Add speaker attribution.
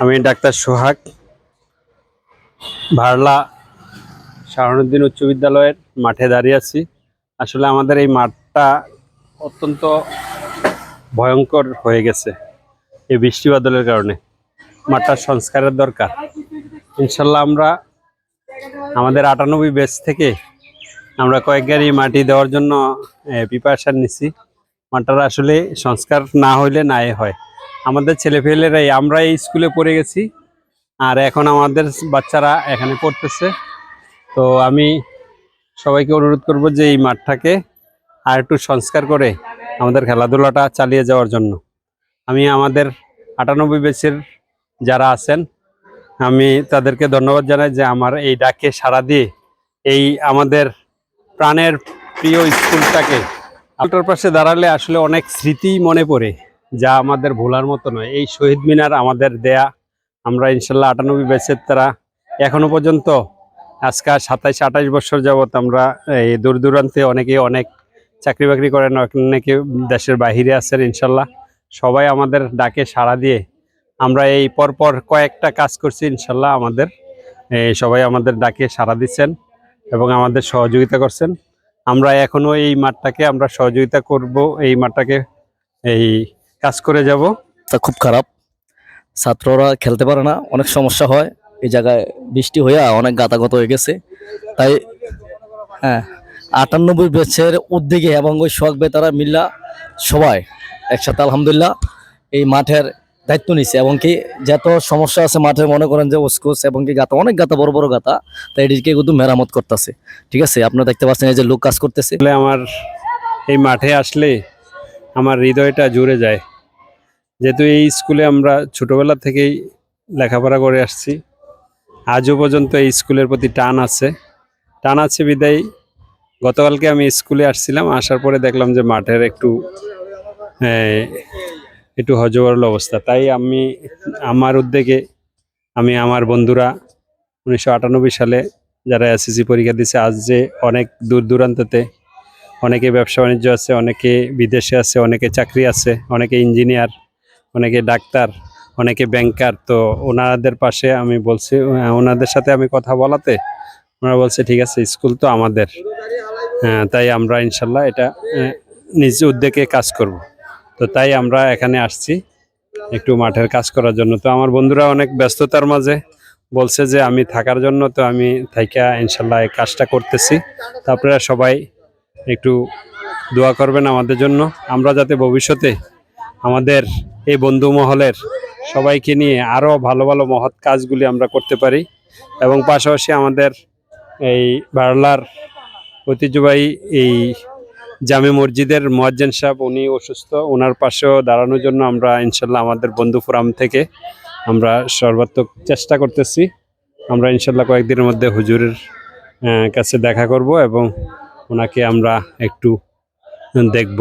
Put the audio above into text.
Speaker 1: আমি ডাক্তার সোহাগ ভারলা শাহরুদ্দিন উচ্চ বিদ্যালয়ের মাঠে দাঁড়িয়ে আছি। আসলে আমাদের এই মাঠটা অত্যন্ত ভয়ঙ্কর হয়ে গেছে এই বৃষ্টি বাদলের কারণে। মাঠটার সংস্কারের দরকার। ইনশাল্লাহ আমরা আমাদের 98 ব্যাচ থেকে আমরা কয়েক গাড়ি মাটি দেওয়ার জন্য প্রিপারেশন নিছি। মাঠটার আসলে সংস্কার না হইলে নাই হয়। আমাদের ছেলেপেলেরাই আমরা এই স্কুলে পড়ে গেছি, আর এখন আমাদের বাচ্চারা এখানে পড়তেছে। তো আমি সবাইকে অনুরোধ করব যে এই মাঠটাকে আর একটু সংস্কার করে আমাদের খেলাধুলাটা চালিয়ে যাওয়ার জন্য। আমি আমাদের 98 ব্যাচের যারা আছেন আমি তাদেরকে ধন্যবাদ জানাই যে আমার এই ডাকে সাড়া দিয়ে এই আমাদের প্রাণের প্রিয় স্কুলটাকে আপনার পাশে দাঁড়ালে আসলে অনেক স্মৃতি মনে পড়ে, যা আমাদের ভোলার মতো নয়। এই শহীদ মিনার আমাদের দেয়া, আমরা ইনশাল্লাহ 98 ব্যাচের তারা এখনো পর্যন্ত আজকে 27-28 বছর যাবৎ আমরা এই দূর দূরান্তে অনেকে অনেক চাকরি বাকরি করেন, অনেকে দেশের বাহিরে আছেন। ইনশাল্লাহ সবাই আমাদের ডাকে সাড়া দিয়ে আমরা এই পরপর কয়েকটা কাজ করছি। ইনশাল্লাহ আমাদের সবাই আমাদের ডাকে সাড়া দিচ্ছেন এবং আমাদের সহযোগিতা করছেন। আমরা এখনো এই মাঠটাকে আমরা সহযোগিতা করব, এই মাঠটাকে এই কাজ করে যাব।
Speaker 2: তা খুব খারাপ, ছাত্ররা খেলতে পারে না, অনেক সমস্যা হয়। এই জায়গায় বৃষ্টি হইয়া অনেক গাতাগত হয়ে গেছে। তাই 98 ব্যাচের উদ্যোগে এবং ওই শখ বেতারা মিল্লা সবাই একসাথে আলহামদুলিল্লাহ এই মাঠের দায়িত্ব নিছে, এবং কি যত সমস্যা আছে মাঠে, মনে করেন যে উস্কুস এবং কি গাতা, অনেক গাতা, বড় বড় গাতা, তাই এটিকে কিন্তু মেরামত করতেছে। ঠিক আছে, আপনারা দেখতে পাচ্ছেন এই যে লোক কাজ করতেছে।
Speaker 1: আমার এই মাঠে আসলে আমার হৃদয়টা জুড়ে যায়, যেহেতু এই স্কুলে আমরা ছোটবেলা থেকেই লেখাপড়া করে আসছি। আজও পর্যন্ত এই স্কুলের প্রতি টান আছে বিদায় গতকালকে আমি স্কুলে আসছিলাম, আসার পরে দেখলাম যে মাঠের একটু হজবরল অবস্থা। তাই আমি আমার উদ্যোগে আমি আমার বন্ধুরা 1998 সালে যারা এসএসসি পরীক্ষা দিয়েছে, আজ যে অনেক দূর দূরান্ততে অনেকে ব্যবসা বাণিজ্য আছে, অনেকে বিদেশে আছে, অনেকে চাকরি আছে, অনেকে ইঞ্জিনিয়ার, অনেকে ডাক্তার, অনেকে ব্যাংকার। তো ওনাদের পাশে আমি বলছি, ওনাদের সাথে আমি কথা বলাতে ওনারা বলছে ঠিক আছে, স্কুল তো আমাদের, তাই আমরা ইনশাল্লাহ এটা নিজ উদ্যোগে কাজ করব। তো তাই আমরা এখানে আসছি একটু মাঠের কাজ করার জন্য। তো আমার বন্ধুরা অনেক ব্যস্ততার মাঝে বলছে যে আমি থাকার জন্য, তো আমি থাইকা ইনশাল্লাহ এই কাজটা করতেছি। তো আপনারা সবাই একটু দোয়া করবেন আমাদের জন্য, আমরা যাতে ভবিষ্যতে আমাদের এই বন্ধু মহলের সবাইকে নিয়ে আরও ভালো ভালো মহৎ কাজগুলি আমরা করতে পারি। এবং পাশাপাশি আমাদের এই বারলার ঐতিহ্যবাহী এই জামে মসজিদের মুয়াজ্জিন সাহেব, উনি অসুস্থ, ওনার পাশেও দাঁড়ানোর জন্য আমরা ইনশাল্লাহ আমাদের বন্ধু ফোরাম থেকে আমরা সর্বাত্মক চেষ্টা করতেছি। আমরা ইনশাল্লাহ কয়েকদিনের মধ্যে হুজুরের কাছে দেখা করব এবং ওনাকে আমরা একটু দেখব।